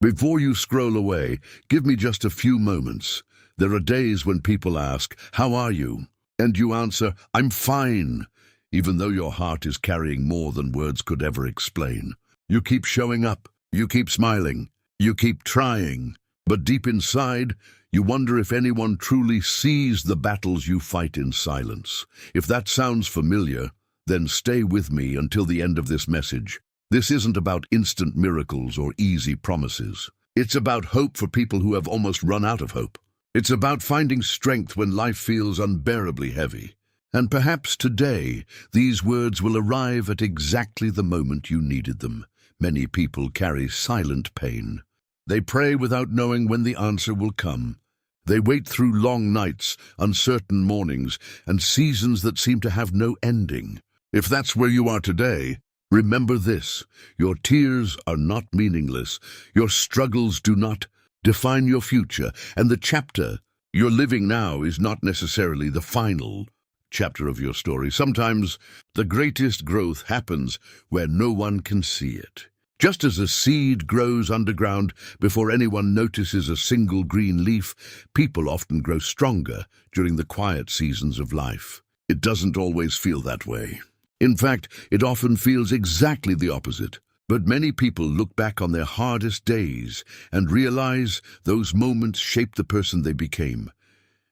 Before you scroll away, give me just a few moments. There are days when people ask, "How are you?" And you answer, "I'm fine," even though your heart is carrying more than words could ever explain. You keep showing up, you keep smiling, you keep trying, but deep inside, you wonder if anyone truly sees the battles you fight in silence. If that sounds familiar, then stay with me until the end of this message. This isn't about instant miracles or easy promises. It's about hope for people who have almost run out of hope. It's about finding strength when life feels unbearably heavy. And perhaps today, these words will arrive at exactly the moment you needed them. Many people carry silent pain. They pray without knowing when the answer will come. They wait through long nights, uncertain mornings, and seasons that seem to have no ending. If that's where you are today, remember this: your tears are not meaningless. Your struggles do not define your future, and the chapter you're living now is not necessarily the final chapter of your story. Sometimes the greatest growth happens where no one can see it. Just as a seed grows underground before anyone notices a single green leaf, people often grow stronger during the quiet seasons of life. It doesn't always feel that way. In fact, it often feels exactly the opposite. But many people look back on their hardest days and realize those moments shaped the person they became.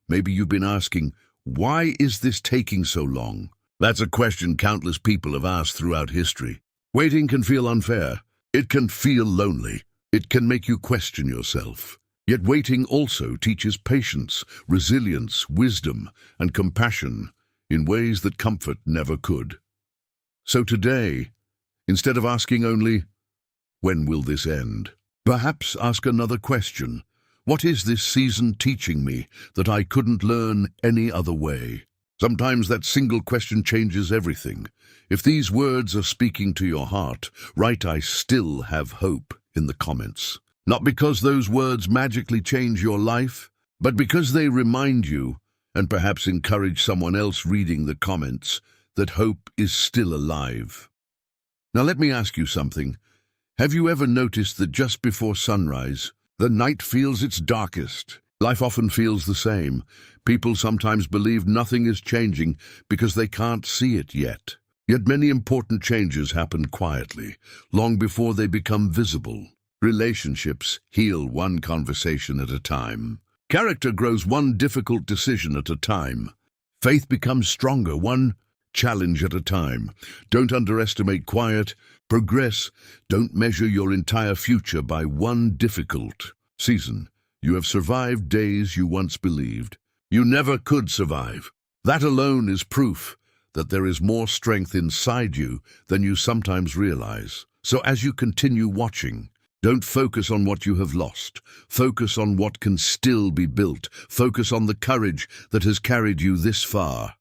Maybe you've been asking, why is this taking so long? That's a question countless people have asked throughout history. Waiting can feel unfair. It can feel lonely. It can make you question yourself. Yet waiting also teaches patience, resilience, wisdom, and compassion in ways that comfort never could. So today, instead of asking only, "When will this end?" perhaps ask another question. What is this season teaching me that I couldn't learn any other way? Sometimes that single question changes everything. If these words are speaking to your heart, write "I still have hope" in the comments. Not because those words magically change your life, but because they remind you, and perhaps encourage someone else reading the comments, that hope is still alive. Now let me ask you something. Have you ever noticed that just before sunrise, the night feels its darkest? Life often feels the same. People sometimes believe nothing is changing because they can't see it yet. Yet many important changes happen quietly, long before they become visible. Relationships heal one conversation at a time. Character grows one difficult decision at a time. Faith becomes stronger one challenge at a time. Don't underestimate quiet progress. Don't measure your entire future by one difficult season. You have survived days you once believed you never could survive. That alone is proof that there is more strength inside you than you sometimes realize. So as you continue watching, don't focus on what you have lost. Focus on what can still be built. Focus on the courage that has carried you this far.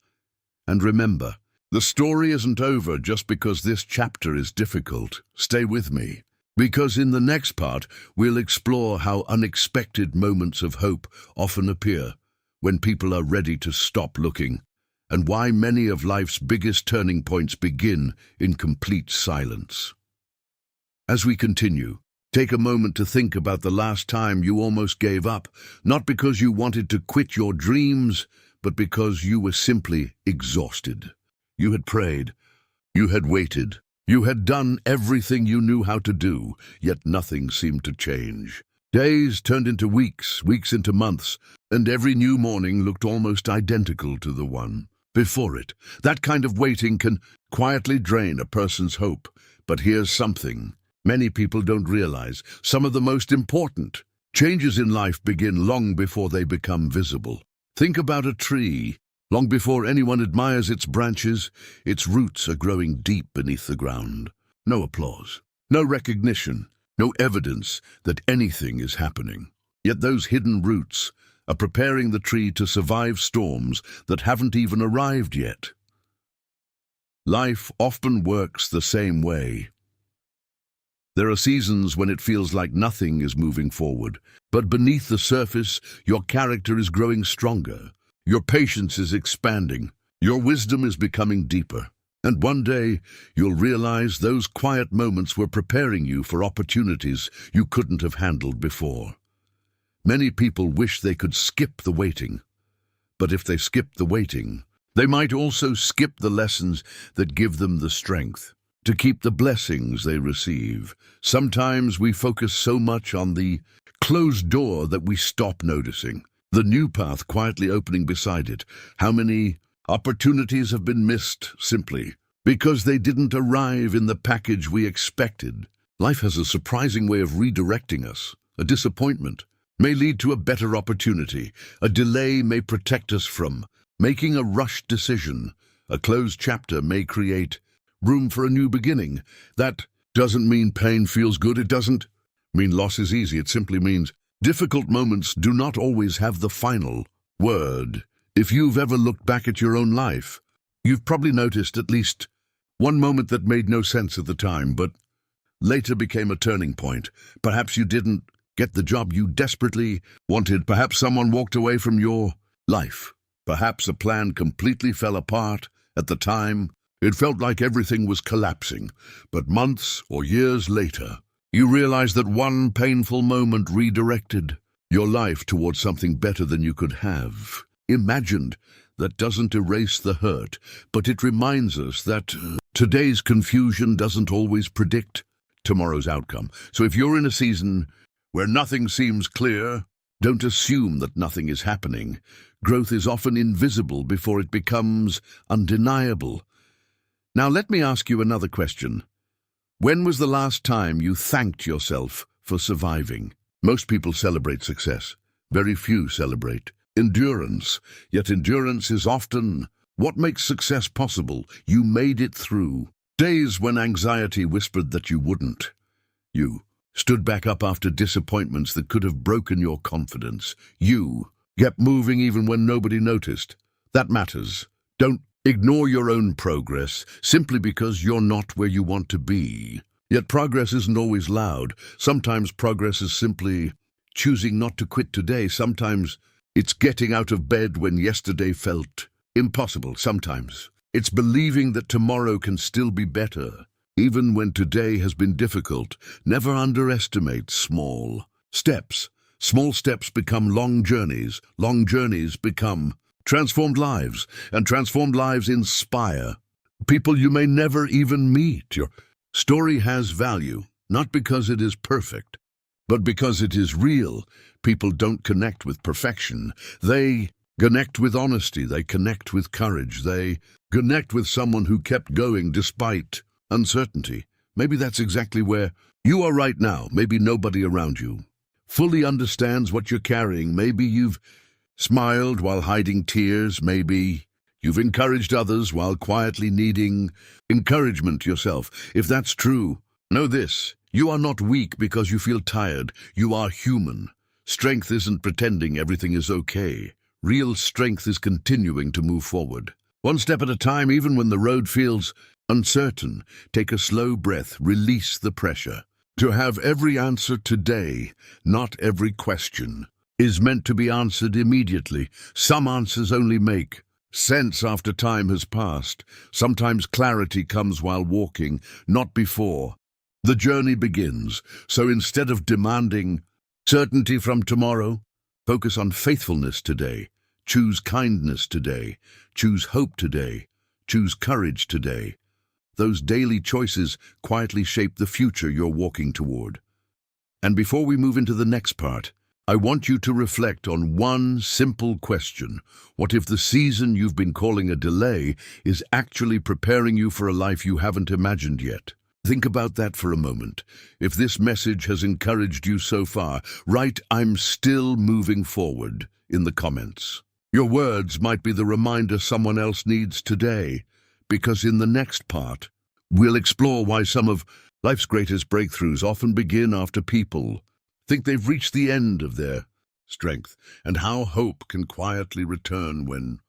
And remember, the story isn't over just because this chapter is difficult. Stay with me, because in the next part, we'll explore how unexpected moments of hope often appear when people are ready to stop looking, and why many of life's biggest turning points begin in complete silence. As we continue, take a moment to think about the last time you almost gave up, not because you wanted to quit your dreams, but because you were simply exhausted. You had prayed, you had waited, you had done everything you knew how to do, yet nothing seemed to change. Days turned into weeks, weeks into months, and every new morning looked almost identical to the one before it. That kind of waiting can quietly drain a person's hope. But here's something many people don't realize. Some of the most important changes in life begin long before they become visible. Think about a tree. Long before anyone admires its branches, its roots are growing deep beneath the ground. No applause, no recognition, no evidence that anything is happening. Yet those hidden roots are preparing the tree to survive storms that haven't even arrived yet. Life often works the same way. There are seasons when it feels like nothing is moving forward, but beneath the surface, your character is growing stronger. Your patience is expanding. Your wisdom is becoming deeper. And one day, you'll realize those quiet moments were preparing you for opportunities you couldn't have handled before. Many people wish they could skip the waiting. But if they skip the waiting, they might also skip the lessons that give them the strength to keep the blessings they receive. Sometimes we focus so much on the closed door that we stop noticing the new path quietly opening beside it. How many opportunities have been missed simply because they didn't arrive in the package we expected? Life has a surprising way of redirecting us. A disappointment may lead to a better opportunity. A delay may protect us from making a rushed decision. A closed chapter may create room for a new beginning. That doesn't mean pain feels good. It doesn't mean loss is easy. It simply means difficult moments do not always have the final word. If you've ever looked back at your own life, you've probably noticed at least one moment that made no sense at the time, but later became a turning point. Perhaps you didn't get the job you desperately wanted. Perhaps someone walked away from your life. Perhaps a plan completely fell apart. At the time, it felt like everything was collapsing. But months or years later, you realized that one painful moment redirected your life towards something better than you could have imagined. That doesn't erase the hurt, but it reminds us that today's confusion doesn't always predict tomorrow's outcome. So if you're in a season where nothing seems clear, don't assume that nothing is happening. Growth is often invisible before it becomes undeniable. Now let me ask you another question. When was the last time you thanked yourself for surviving? Most people celebrate success. Very few celebrate endurance. Yet endurance is often what makes success possible. You made it through days when anxiety whispered that you wouldn't. You stood back up after disappointments that could have broken your confidence. You kept moving even when nobody noticed. That matters. Don't ignore your own progress simply because you're not where you want to be. Yet progress isn't always loud. Sometimes progress is simply choosing not to quit today. Sometimes it's getting out of bed when yesterday felt impossible. Sometimes it's believing that tomorrow can still be better, even when today has been difficult. Never underestimate small steps. Small steps become long journeys. Long journeys become transformed lives, and transformed lives inspire people you may never even meet. Your story has value, not because it is perfect, but because it is real. People don't connect with perfection. They connect with honesty. They connect with courage. They connect with someone who kept going despite uncertainty. Maybe that's exactly where you are right now. Maybe nobody around you fully understands what you're carrying. Maybe you've smiled while hiding tears. Maybe you've encouraged others while quietly needing encouragement yourself. If that's true, know this: you are not weak because you feel tired. You are human. Strength isn't pretending everything is okay. Real strength is continuing to move forward, one step at a time, even when the road feels uncertain. Take a slow breath. Release the pressure to have every answer today. Not every question is meant to be answered immediately. Some answers only make sense after time has passed. Sometimes clarity comes while walking, not before the journey begins. So instead of demanding certainty from tomorrow, focus on faithfulness today. Choose kindness today. Choose hope today. Choose courage today. Those daily choices quietly shape the future you're walking toward. And before we move into the next part, I want you to reflect on one simple question. What if the season you've been calling a delay is actually preparing you for a life you haven't imagined yet? Think about that for a moment. If this message has encouraged you so far, write "I'm still moving forward" in the comments. Your words might be the reminder someone else needs today, because in the next part, we'll explore why some of life's greatest breakthroughs often begin after people think they've reached the end of their strength, and how hope can quietly return when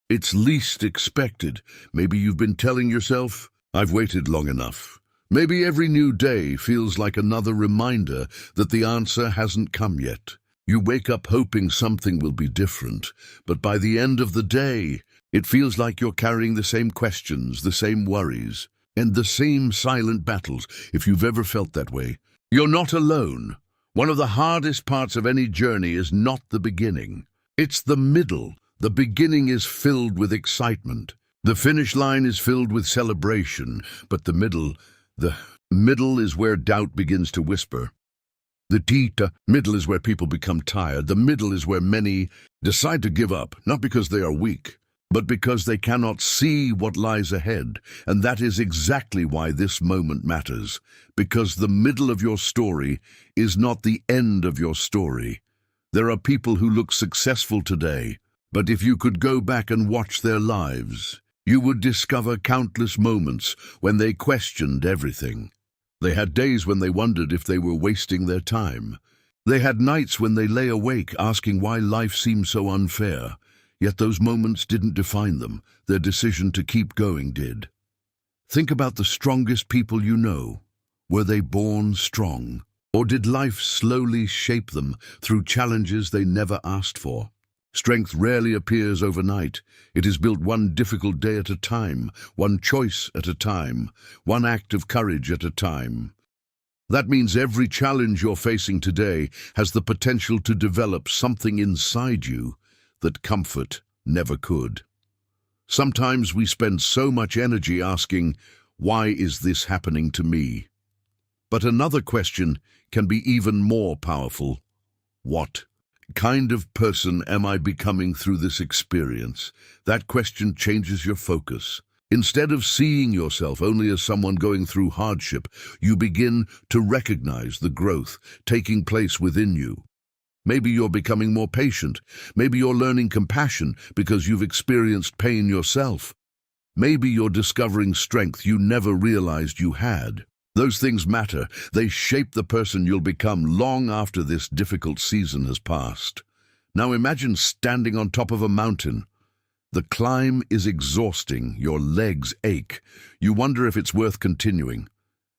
it's least expected. Maybe you've been telling yourself, "I've waited long enough." Maybe every new day feels like another reminder that the answer hasn't come yet. You wake up hoping something will be different, but by the end of the day, It feels like you're carrying the same questions, the same worries, and the same silent battles, if you've ever felt that way. You're not alone. One of the hardest parts of any journey is not the beginning. It's the middle. The beginning is filled with excitement. The finish line is filled with celebration, but the middle is where doubt begins to whisper. The middle is where people become tired. The middle is where many decide to give up, not because they are weak, but because they cannot see what lies ahead. And that is exactly why this moment matters, because the middle of your story is not the end of your story. There are people who look successful today, but if you could go back and watch their lives, you would discover countless moments when they questioned everything. They had days when they wondered if they were wasting their time. They had nights when they lay awake asking why life seemed so unfair. Yet those moments didn't define them. Their decision to keep going did. Think about the strongest people you know. Were they born strong? Or did life slowly shape them through challenges they never asked for? Strength rarely appears overnight. It is built one difficult day at a time, one choice at a time, one act of courage at a time. That means every challenge you're facing today has the potential to develop something inside you that comfort never could. Sometimes we spend so much energy asking, why is this happening to me? But another question can be even more powerful. What kind of person am I becoming through this experience? That question changes your focus. Instead of seeing yourself only as someone going through hardship, you begin to recognize the growth taking place within you. Maybe you're becoming more patient. Maybe you're learning compassion because you've experienced pain yourself. Maybe you're discovering strength you never realized you had. Those things matter. They shape the person you'll become long after this difficult season has passed. Now imagine standing on top of a mountain. The climb is exhausting. Your legs ache. You wonder if it's worth continuing.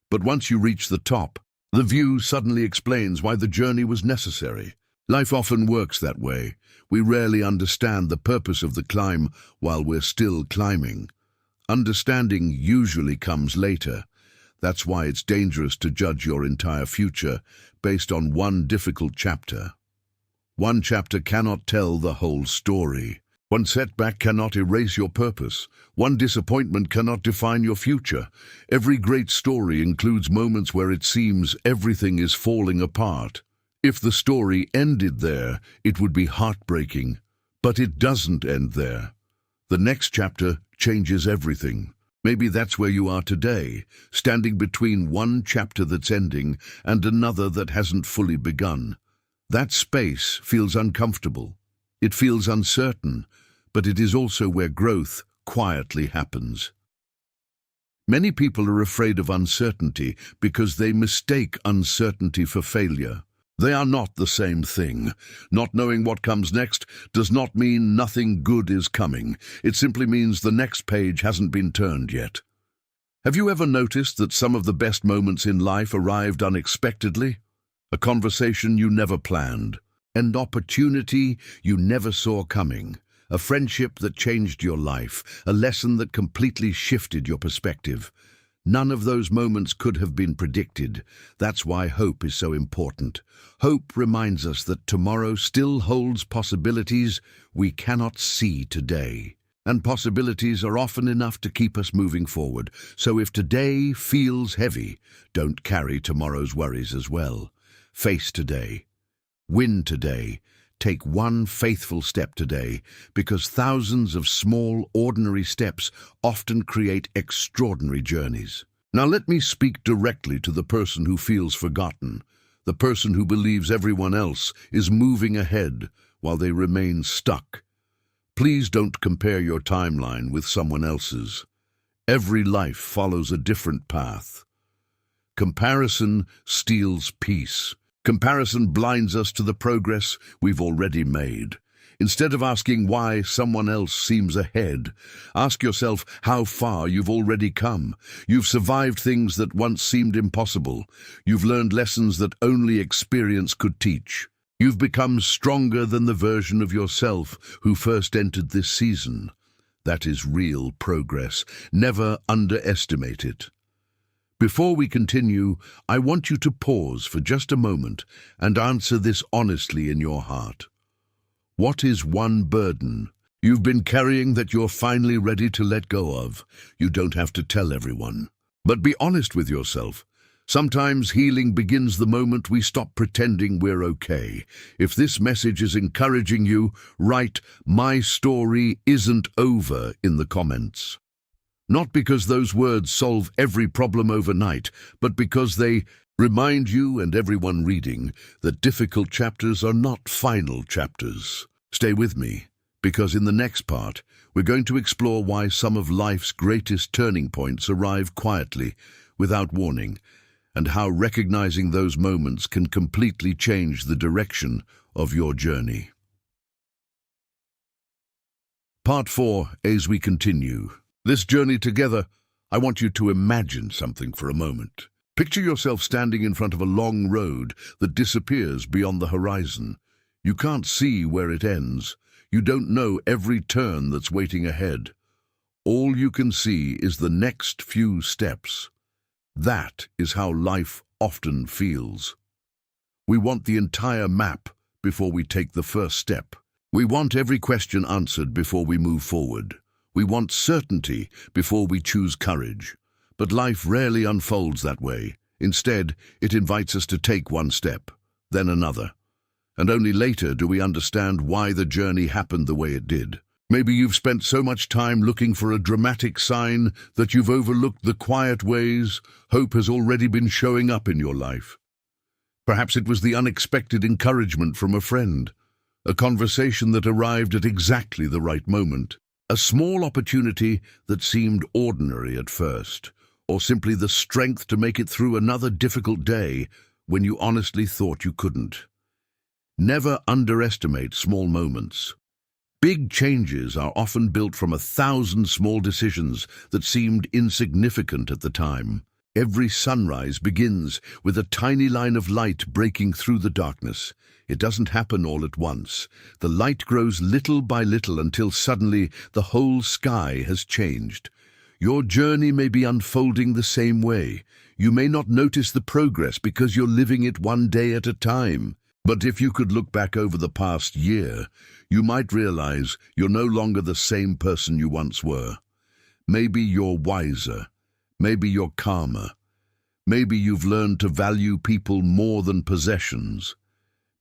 But once you reach the top, the view suddenly explains why the journey was necessary. Life often works that way. We rarely understand the purpose of the climb while we're still climbing. Understanding usually comes later. That's why it's dangerous to judge your entire future based on one difficult chapter. One chapter cannot tell the whole story. One setback cannot erase your purpose. One disappointment cannot define your future. Every great story includes moments where it seems everything is falling apart. If the story ended there, it would be heartbreaking. But it doesn't end there. The next chapter changes everything. Maybe that's where you are today, standing between one chapter that's ending and another that hasn't fully begun. That space feels uncomfortable. It feels uncertain, but it is also where growth quietly happens. Many people are afraid of uncertainty because they mistake uncertainty for failure. They are not the same thing. Not knowing what comes next does not mean nothing good is coming. It simply means the next page hasn't been turned yet. Have you ever noticed that some of the best moments in life arrived unexpectedly? A conversation you never planned, an opportunity you never saw coming, a friendship that changed your life, a lesson that completely shifted your perspective. None of those moments could have been predicted. That's why hope is so important. Hope reminds us that tomorrow still holds possibilities we cannot see today. And possibilities are often enough to keep us moving forward. So if today feels heavy, don't carry tomorrow's worries as well. Face today. Win today. Take one faithful step today, because thousands of small, ordinary steps often create extraordinary journeys. Now let me speak directly to the person who feels forgotten, the person who believes everyone else is moving ahead while they remain stuck. Please don't compare your timeline with someone else's. Every life follows a different path. Comparison steals peace. Comparison blinds us to the progress we've already made. Instead of asking why someone else seems ahead, ask yourself how far you've already come. You've survived things that once seemed impossible. You've learned lessons that only experience could teach. You've become stronger than the version of yourself who first entered this season. That is real progress. Never underestimate it. Before we continue, I want you to pause for just a moment and answer this honestly in your heart. What is one burden you've been carrying that you're finally ready to let go of? You don't have to tell everyone, but be honest with yourself. Sometimes healing begins the moment we stop pretending we're okay. If this message is encouraging you, write "My story isn't over" in the comments. Not because those words solve every problem overnight, but because they remind you and everyone reading that difficult chapters are not final chapters. Stay with me, because in the next part, we're going to explore why some of life's greatest turning points arrive quietly, without warning, and how recognizing those moments can completely change the direction of your journey. Part 4, as we continue this journey together, I want you to imagine something for a moment. Picture yourself standing in front of a long road that disappears beyond the horizon. You can't see where it ends. You don't know every turn that's waiting ahead. All you can see is the next few steps. That is how life often feels. We want the entire map before we take the first step. We want every question answered before we move forward. We want certainty before we choose courage. But life rarely unfolds that way. Instead, it invites us to take one step, then another. And only later do we understand why the journey happened the way it did. Maybe you've spent so much time looking for a dramatic sign that you've overlooked the quiet ways hope has already been showing up in your life. Perhaps it was the unexpected encouragement from a friend, a conversation that arrived at exactly the right moment, a small opportunity that seemed ordinary at first, or simply the strength to make it through another difficult day when you honestly thought you couldn't. Never underestimate small moments. Big changes are often built from 1,000 small decisions that seemed insignificant at the time. Every sunrise begins with a tiny line of light breaking through the darkness. It doesn't happen all at once. The light grows little by little until suddenly the whole sky has changed. Your journey may be unfolding the same way. You may not notice the progress because you're living it one day at a time. But if you could look back over the past year, you might realize you're no longer the same person you once were. Maybe you're wiser. Maybe you're calmer. Maybe you've learned to value people more than possessions.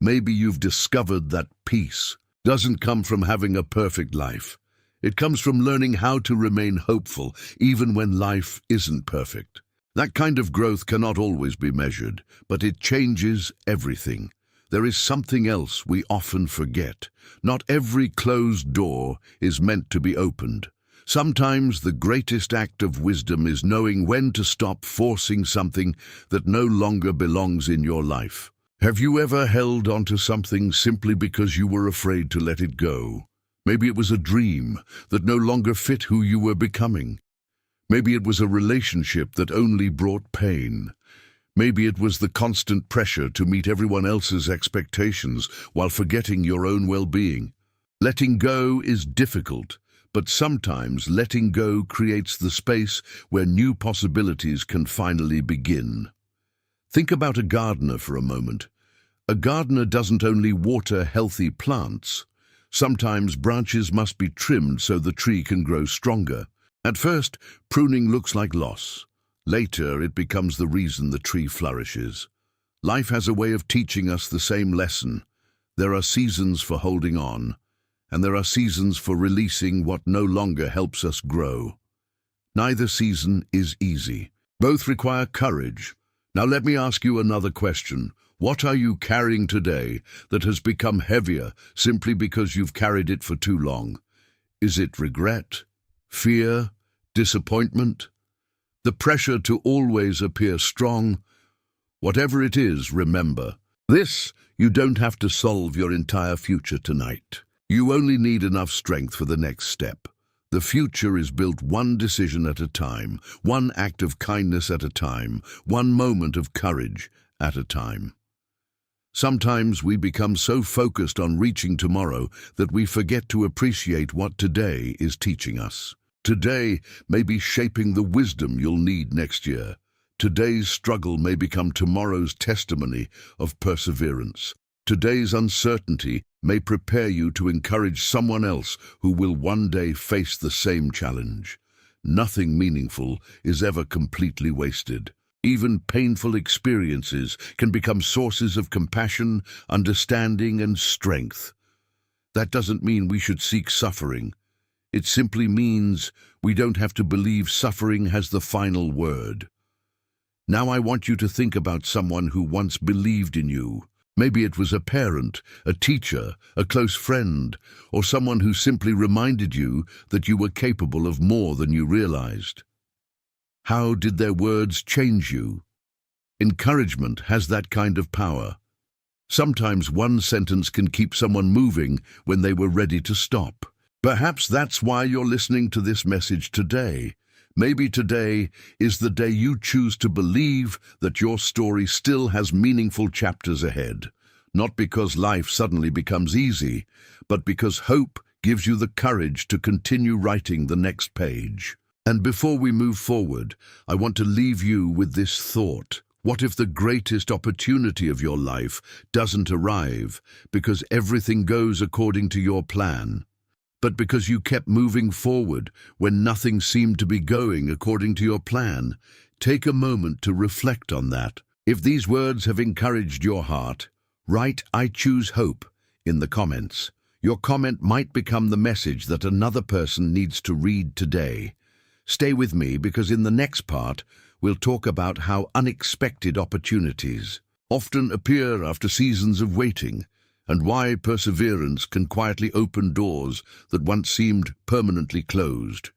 Maybe you've discovered that peace doesn't come from having a perfect life. It comes from learning how to remain hopeful even when life isn't perfect. That kind of growth cannot always be measured, but it changes everything. There is something else we often forget. Not every closed door is meant to be opened. Sometimes the greatest act of wisdom is knowing when to stop forcing something that no longer belongs in your life. Have you ever held onto something simply because you were afraid to let it go? Maybe it was a dream that no longer fit who you were becoming. Maybe it was a relationship that only brought pain. Maybe it was the constant pressure to meet everyone else's expectations while forgetting your own well-being. Letting go is difficult, but sometimes letting go creates the space where new possibilities can finally begin. Think about a gardener for a moment. A gardener doesn't only water healthy plants. Sometimes branches must be trimmed so the tree can grow stronger. At first, pruning looks like loss. Later, it becomes the reason the tree flourishes. Life has a way of teaching us the same lesson. There are seasons for holding on, and there are seasons for releasing what no longer helps us grow. Neither season is easy. Both require courage. Now let me ask you another question. What are you carrying today that has become heavier simply because you've carried it for too long? Is it regret, fear, disappointment? The pressure to always appear strong? Whatever it is, remember, you don't have to solve your entire future tonight. You only need enough strength for the next step. The future is built one decision at a time, one act of kindness at a time, one moment of courage at a time. Sometimes we become so focused on reaching tomorrow that we forget to appreciate what today is teaching us. Today may be shaping the wisdom you'll need next year. Today's struggle may become tomorrow's testimony of perseverance. Today's uncertainty may prepare you to encourage someone else who will one day face the same challenge. Nothing meaningful is ever completely wasted. Even painful experiences can become sources of compassion, understanding, and strength. That doesn't mean we should seek suffering. It simply means we don't have to believe suffering has the final word. Now I want you to think about someone who once believed in you. Maybe it was a parent, a teacher, a close friend, or someone who simply reminded you that you were capable of more than you realized. How did their words change you? Encouragement has that kind of power. Sometimes one sentence can keep someone moving when they were ready to stop. Perhaps that's why you're listening to this message today. Maybe today is the day you choose to believe that your story still has meaningful chapters ahead. Not because life suddenly becomes easy, but because hope gives you the courage to continue writing the next page. And before we move forward, I want to leave you with this thought. What if the greatest opportunity of your life doesn't arrive because everything goes according to your plan, but because you kept moving forward when nothing seemed to be going according to your plan? Take a moment to reflect on that. If these words have encouraged your heart, write "I choose hope" in the comments. Your comment might become the message that another person needs to read today. Stay with me, because in the next part, we'll talk about how unexpected opportunities often appear after seasons of waiting, and why perseverance can quietly open doors that once seemed permanently closed.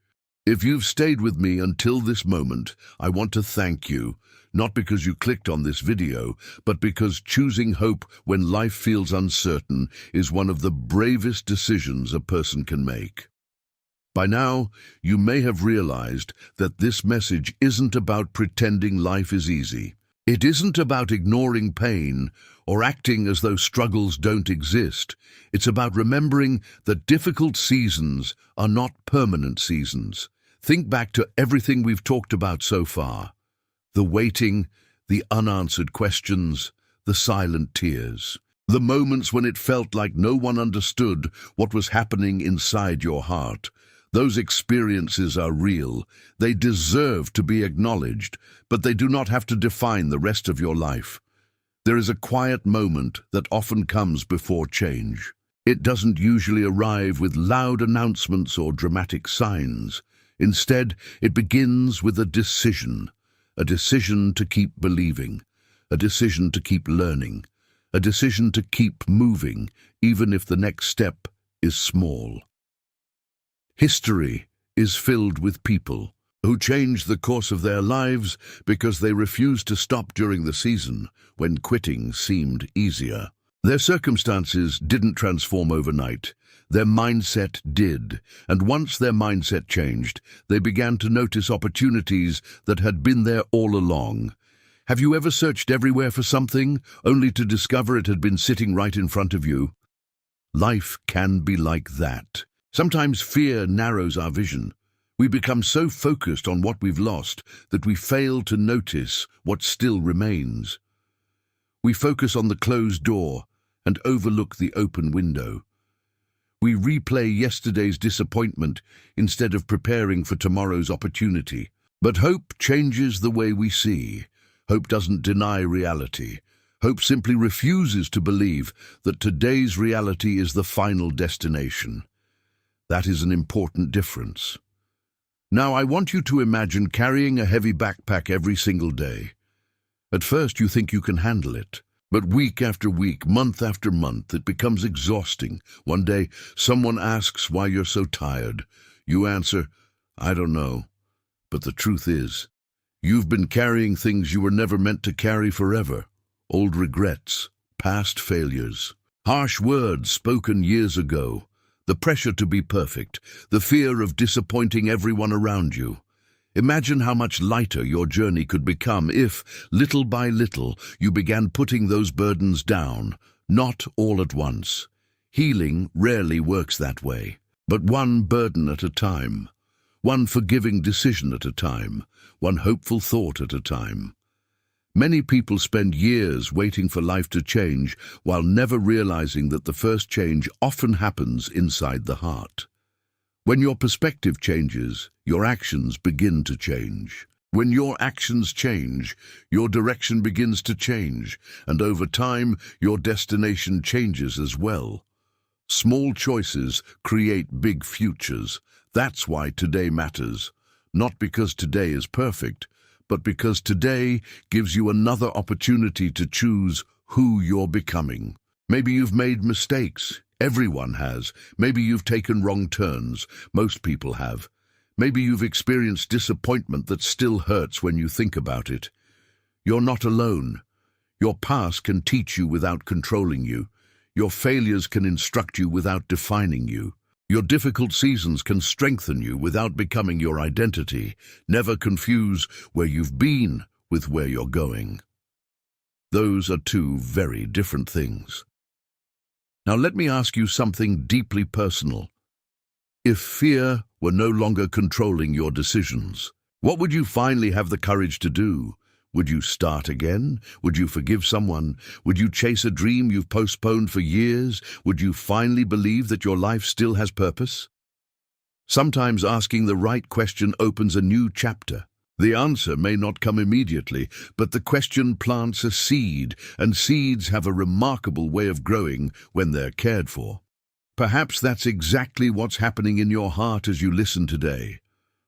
If you've stayed with me until this moment, I want to thank you, not because you clicked on this video, but because choosing hope when life feels uncertain is one of the bravest decisions a person can make. By now, you may have realized that this message isn't about pretending life is easy. It isn't about ignoring pain or acting as though struggles don't exist. It's about remembering that difficult seasons are not permanent seasons. Think back to everything we've talked about so far. The waiting, the unanswered questions, the silent tears. The moments when it felt like no one understood what was happening inside your heart. Those experiences are real. They deserve to be acknowledged, but they do not have to define the rest of your life. There is a quiet moment that often comes before change. It doesn't usually arrive with loud announcements or dramatic signs. Instead, it begins with a decision to keep believing, a decision to keep learning, a decision to keep moving, even if the next step is small. History is filled with people who changed the course of their lives because they refused to stop during the season when quitting seemed easier. Their circumstances didn't transform overnight. Their mindset did, and once their mindset changed, they began to notice opportunities that had been there all along. Have you ever searched everywhere for something, only to discover it had been sitting right in front of you? Life can be like that. Sometimes fear narrows our vision. We become so focused on what we've lost that we fail to notice what still remains. We focus on the closed door and overlook the open window. We replay yesterday's disappointment instead of preparing for tomorrow's opportunity. But hope changes the way we see. Hope doesn't deny reality. Hope simply refuses to believe that today's reality is the final destination. That is an important difference. Now, I want you to imagine carrying a heavy backpack every single day. At first, you think you can handle it. But week after week, month after month, it becomes exhausting. One day, someone asks why you're so tired. You answer, "I don't know." But the truth is, you've been carrying things you were never meant to carry forever. Old regrets, past failures, harsh words spoken years ago, the pressure to be perfect, the fear of disappointing everyone around you. Imagine how much lighter your journey could become if, little by little, you began putting those burdens down, not all at once. Healing rarely works that way, but one burden at a time, one forgiving decision at a time, one hopeful thought at a time. Many people spend years waiting for life to change while never realizing that the first change often happens inside the heart. When your perspective changes, your actions begin to change. When your actions change, your direction begins to change, and over time, your destination changes as well. Small choices create big futures. That's why today matters. Not because today is perfect, but because today gives you another opportunity to choose who you're becoming. Maybe you've made mistakes. Everyone has. Maybe you've taken wrong turns. Most people have. Maybe you've experienced disappointment that still hurts when you think about it. You're not alone. Your past can teach you without controlling you. Your failures can instruct you without defining you. Your difficult seasons can strengthen you without becoming your identity. Never confuse where you've been with where you're going. Those are two very different things. Now let me ask you something deeply personal. If fear were no longer controlling your decisions, what would you finally have the courage to do? Would you start again? Would you forgive someone? Would you chase a dream you've postponed for years? Would you finally believe that your life still has purpose? Sometimes asking the right question opens a new chapter. The answer may not come immediately, but the question plants a seed, and seeds have a remarkable way of growing when they're cared for. Perhaps that's exactly what's happening in your heart as you listen today.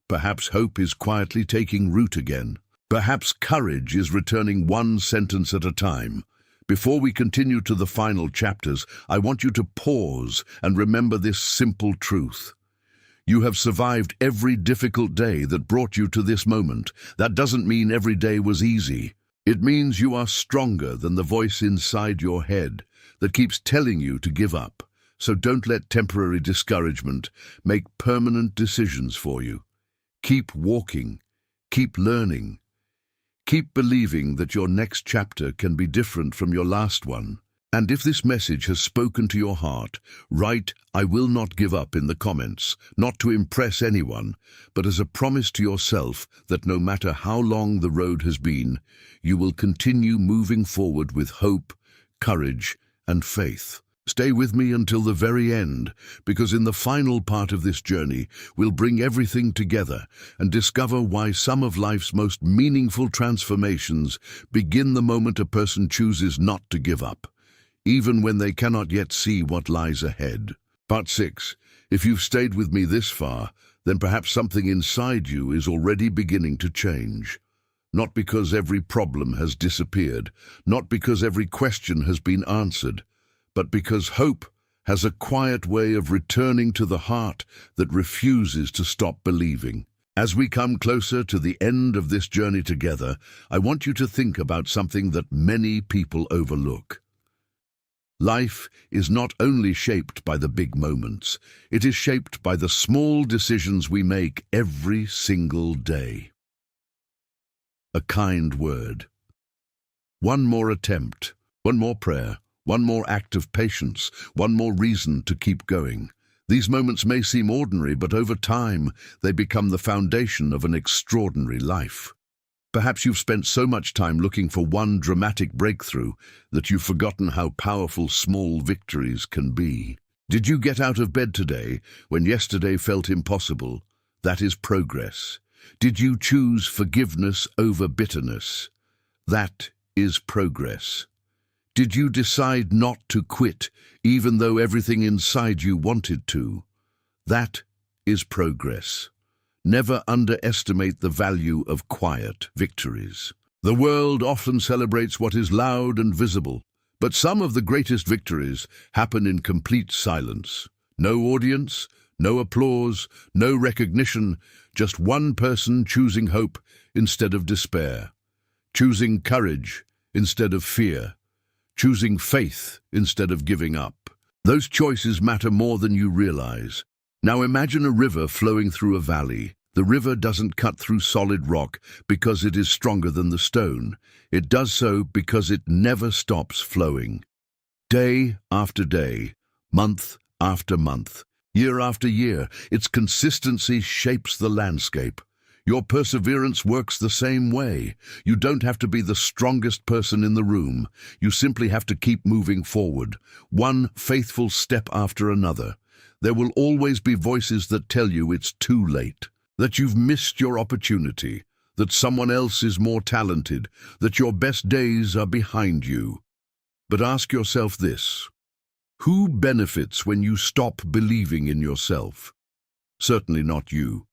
Perhaps hope is quietly taking root again. Perhaps courage is returning one sentence at a time. Before we continue to the final chapters, I want you to pause and remember this simple truth. You have survived every difficult day that brought you to this moment. That doesn't mean every day was easy. It means you are stronger than the voice inside your head that keeps telling you to give up. So don't let temporary discouragement make permanent decisions for you. Keep walking. Keep learning. Keep believing that your next chapter can be different from your last one. And if this message has spoken to your heart, write "I will not give up" in the comments, not to impress anyone, but as a promise to yourself that no matter how long the road has been, you will continue moving forward with hope, courage, and faith. Stay with me until the very end, because in the final part of this journey, we'll bring everything together and discover why some of life's most meaningful transformations begin the moment a person chooses not to give up, even when they cannot yet see what lies ahead. Part 6. If you've stayed with me this far, then perhaps something inside you is already beginning to change. Not because every problem has disappeared, not because every question has been answered, but because hope has a quiet way of returning to the heart that refuses to stop believing. As we come closer to the end of this journey together, I want you to think about something that many people overlook. Life is not only shaped by the big moments, it is shaped by the small decisions we make every single day. A kind word. One more attempt, one more prayer, one more act of patience, one more reason to keep going. These moments may seem ordinary, but over time, they become the foundation of an extraordinary life. Perhaps you've spent so much time looking for one dramatic breakthrough that you've forgotten how powerful small victories can be. Did you get out of bed today when yesterday felt impossible? That is progress. Did you choose forgiveness over bitterness? That is progress. Did you decide not to quit, even though everything inside you wanted to? That is progress. Never underestimate the value of quiet victories. The world often celebrates what is loud and visible, but some of the greatest victories happen in complete silence. No audience, no applause, no recognition, just one person choosing hope instead of despair, choosing courage instead of fear, choosing faith instead of giving up. Those choices matter more than you realize. Now imagine a river flowing through a valley. The river doesn't cut through solid rock because it is stronger than the stone. It does so because it never stops flowing. Day after day, month after month, year after year, its consistency shapes the landscape. Your perseverance works the same way. You don't have to be the strongest person in the room. You simply have to keep moving forward, one faithful step after another. There will always be voices that tell you it's too late, that you've missed your opportunity, that someone else is more talented, that your best days are behind you. But ask yourself this: who benefits when you stop believing in yourself? Certainly not you.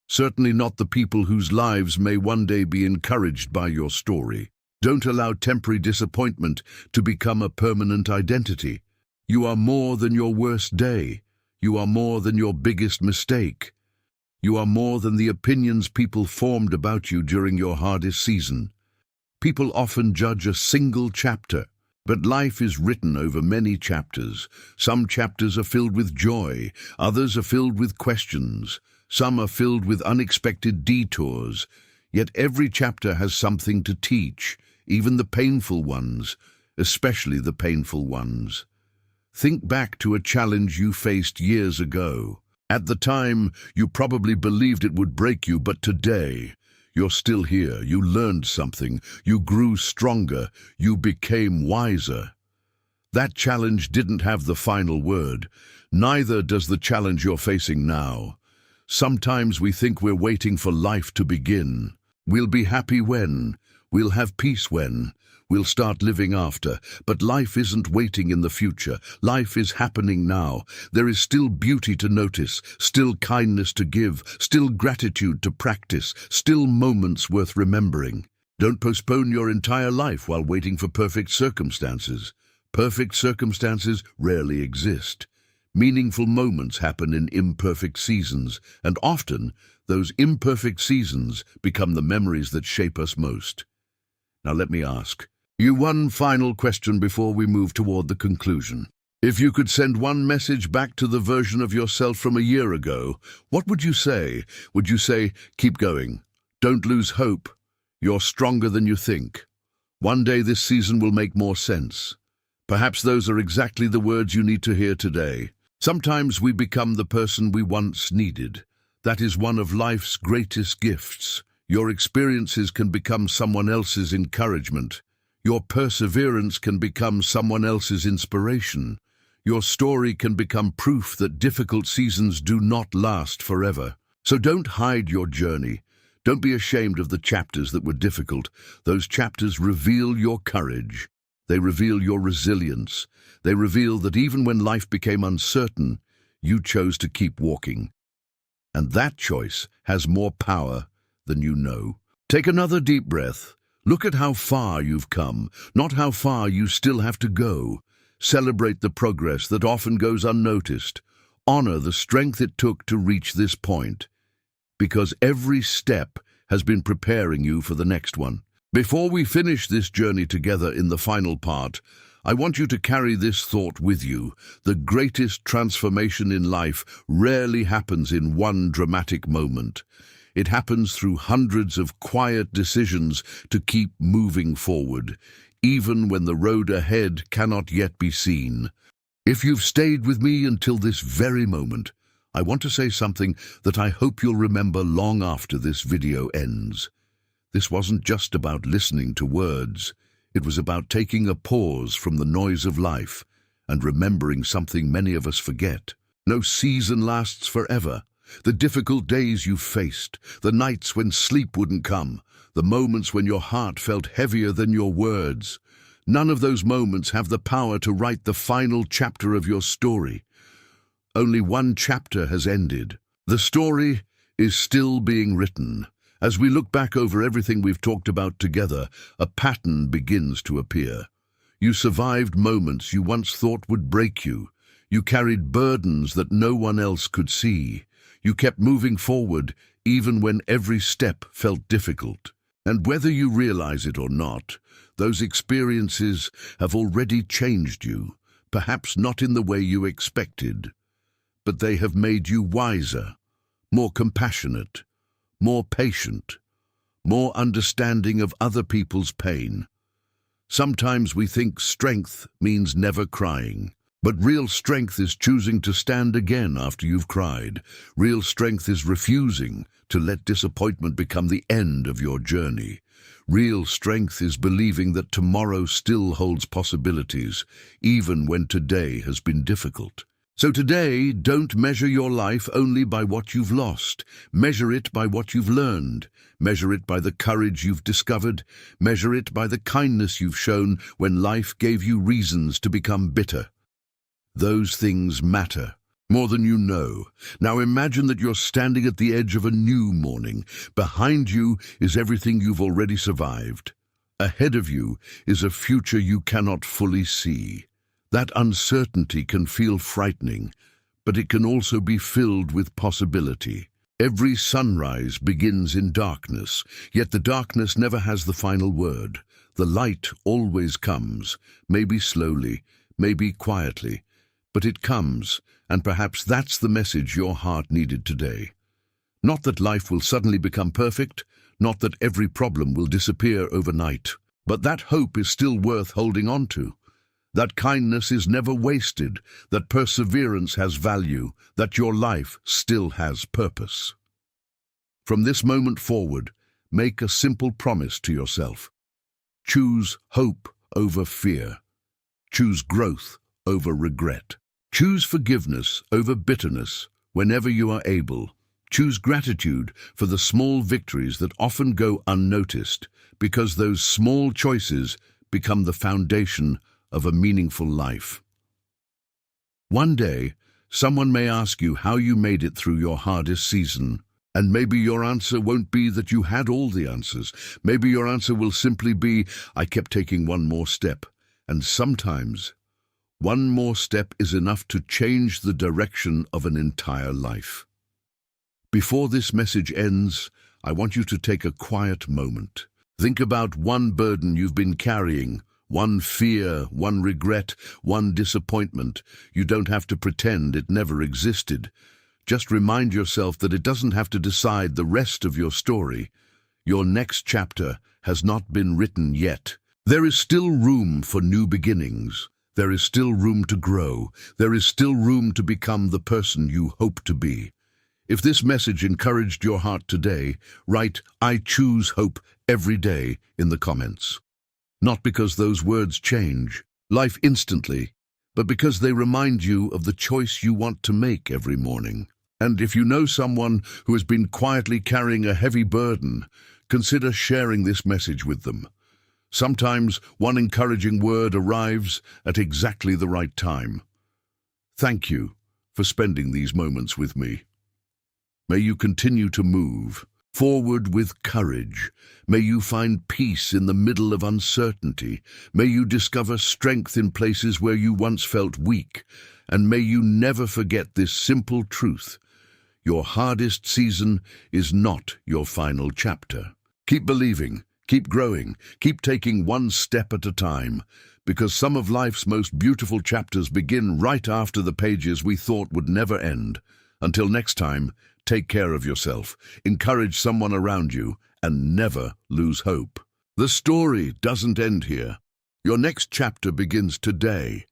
Certainly not the people whose lives may one day be encouraged by your story. Don't allow temporary disappointment to become a permanent identity. You are more than your worst day. You are more than your biggest mistake. You are more than the opinions people formed about you during your hardest season. People often judge a single chapter, but life is written over many chapters. Some chapters are filled with joy, others are filled with questions. Some are filled with unexpected detours, yet every chapter has something to teach, even the painful ones, especially the painful ones. Think back to a challenge you faced years ago. At the time, you probably believed it would break you, but today, you're still here. You learned something, you grew stronger, you became wiser. That challenge didn't have the final word. Neither does the challenge you're facing now. Sometimes we think we're waiting for life to begin. We'll be happy when, we'll have peace when, we'll start living after. But life isn't waiting in the future. Life is happening now. There is still beauty to notice, still kindness to give, still gratitude to practice, still moments worth remembering. Don't postpone your entire life while waiting for perfect circumstances. Perfect circumstances rarely exist. Meaningful moments happen in imperfect seasons, and often those imperfect seasons become the memories that shape us most. Now let me ask you one final question before we move toward the conclusion. If you could send one message back to the version of yourself from a year ago, what would you say? Would you say, keep going, don't lose hope, you're stronger than you think? One day this season will make more sense. Perhaps those are exactly the words you need to hear today. Sometimes we become the person we once needed. That is one of life's greatest gifts. Your experiences can become someone else's encouragement. Your perseverance can become someone else's inspiration. Your story can become proof that difficult seasons do not last forever. So don't hide your journey. Don't be ashamed of the chapters that were difficult. Those chapters reveal your courage. They reveal your resilience. They reveal that even when life became uncertain, you chose to keep walking. And that choice has more power than you know. Take another deep breath. Look at how far you've come, not how far you still have to go. Celebrate the progress that often goes unnoticed. Honor the strength it took to reach this point, because every step has been preparing you for the next one. Before we finish this journey together in the final part, I want you to carry this thought with you. The greatest transformation in life rarely happens in one dramatic moment. It happens through hundreds of quiet decisions to keep moving forward, even when the road ahead cannot yet be seen. If you've stayed with me until this very moment, I want to say something that I hope you'll remember long after this video ends. This wasn't just about listening to words. It was about taking a pause from the noise of life and remembering something many of us forget. No season lasts forever. The difficult days you faced, the nights when sleep wouldn't come, the moments when your heart felt heavier than your words. None of those moments have the power to write the final chapter of your story. Only one chapter has ended. The story is still being written. As we look back over everything we've talked about together, a pattern begins to appear. You survived moments you once thought would break you. You carried burdens that no one else could see. You kept moving forward even when every step felt difficult. And whether you realize it or not, those experiences have already changed you, perhaps not in the way you expected, but they have made you wiser, more compassionate, more patient, more understanding of other people's pain. Sometimes we think strength means never crying. But real strength is choosing to stand again after you've cried. Real strength is refusing to let disappointment become the end of your journey. Real strength is believing that tomorrow still holds possibilities, even when today has been difficult. So today, don't measure your life only by what you've lost. Measure it by what you've learned. Measure it by the courage you've discovered. Measure it by the kindness you've shown when life gave you reasons to become bitter. Those things matter more than you know. Now imagine that you're standing at the edge of a new morning. Behind you is everything you've already survived. Ahead of you is a future you cannot fully see. That uncertainty can feel frightening, but it can also be filled with possibility. Every sunrise begins in darkness, yet the darkness never has the final word. The light always comes, maybe slowly, maybe quietly, but it comes, and perhaps that's the message your heart needed today. Not that life will suddenly become perfect, not that every problem will disappear overnight, but that hope is still worth holding on to. That kindness is never wasted, that perseverance has value, that your life still has purpose. From this moment forward, make a simple promise to yourself. Choose hope over fear. Choose growth over regret. Choose forgiveness over bitterness whenever you are able. Choose gratitude for the small victories that often go unnoticed, because those small choices become the foundation of a meaningful life. One day, someone may ask you how you made it through your hardest season, and maybe your answer won't be that you had all the answers. Maybe your answer will simply be, I kept taking one more step. And sometimes, one more step is enough to change the direction of an entire life. Before this message ends, I want you to take a quiet moment. Think about one burden you've been carrying, one fear, one regret, one disappointment. You don't have to pretend it never existed. Just remind yourself that it doesn't have to decide the rest of your story. Your next chapter has not been written yet. There is still room for new beginnings. There is still room to grow. There is still room to become the person you hope to be. If this message encouraged your heart today, write, I choose hope every day in the comments. Not because those words change life instantly, but because they remind you of the choice you want to make every morning. And if you know someone who has been quietly carrying a heavy burden, consider sharing this message with them. Sometimes one encouraging word arrives at exactly the right time. Thank you for spending these moments with me. May you continue to move forward with courage. May you find peace in the middle of uncertainty. May you discover strength in places where you once felt weak. And may you never forget this simple truth. Your hardest season is not your final chapter. Keep believing. Keep growing, keep taking one step at a time, because some of life's most beautiful chapters begin right after the pages we thought would never end. Until next time, take care of yourself, encourage someone around you, and never lose hope. The story doesn't end here. Your next chapter begins today.